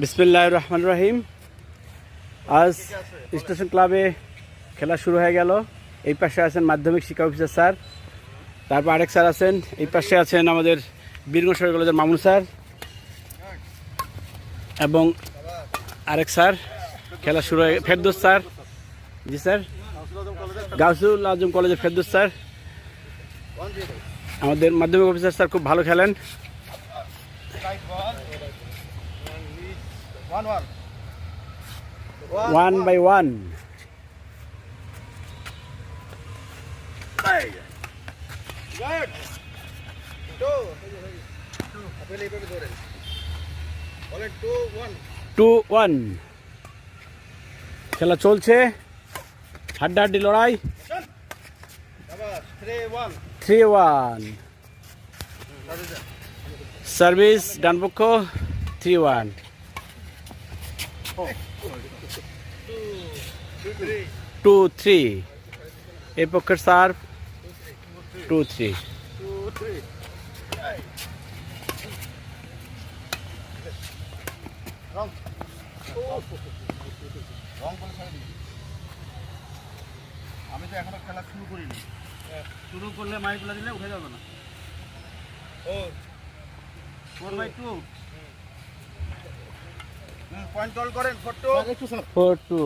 বিসমিল্লাহির রহমানির রহিম। আজ স্টেশন ক্লাবে খেলা শুরু হয়ে গেল। এই পাশে আছেন মাধ্যমিক শিক্ষা অফিসার স্যার, তারপর আরেক স্যার আছেন, এই পাশে আছেন আমাদের বীরগঞ্জ সরকারি কলেজের মামুন স্যার এবং আরেক স্যার। খেলা শুরু হয়ে ফেরদৌস স্যার, জি স্যার, গাউসুল আজম কলেজের ফেরদৌস স্যার। আমাদের মাধ্যমিক অফিসার স্যার খুব ভালো খেলেন। One by one. Two one. খেলা চলছে, হাড্ডাহাড্ডি লড়াই। 3-1 সার্ভিস ডানপক্ষ। 3-1 2-3 এই পক্ষের সার্ভ। 2-3 আমি তো এখনো খেলা শুরু করিনি। শুরু করলে মাইকগুলো দিলে উঠে যাবে না। 4/2 পয়েন্ট কল করেন। 4-2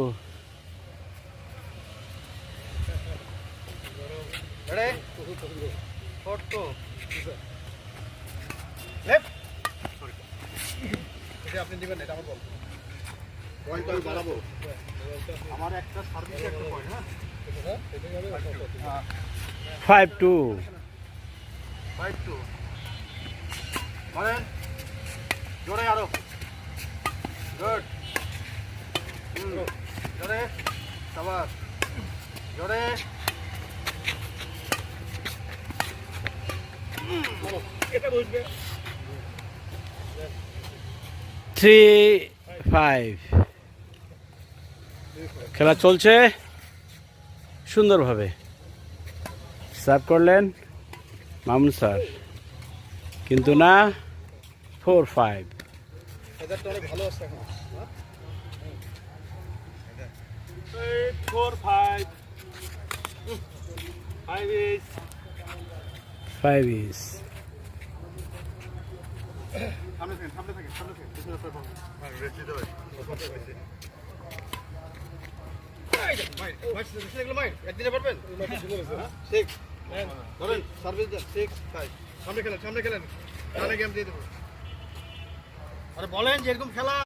রেডি 4-2 লেফট। এটা আপনি দিবেন, এটা আমার বল। পয়েন্ট কল বাড়াবো। আমার একটা সার্ভিস একটা পয়েন্ট। হ্যাঁ 5-2 5-2 বলেন জোরে আরো। গুড জোরে শাবাশ জোরে। এটা বসবে। 3-5 খেলা চলছে সুন্দরভাবে। সার্ভ করলেন মামুন স্যার, কিন্তু না। 4-5 এদেরটা অনেক ভালো আছে এখন। 4-5 5 is সামনে থেকে পিছনে পড়বে। হ্যাঁ রেসি দাও। একদিনে পারবেন? ঠিক ধরেন সার্ভিস দেন। 6-5 সামনে খেলেন ডানে গেম দিয়ে দেবো। আরে বলেন যে এরকম খেলা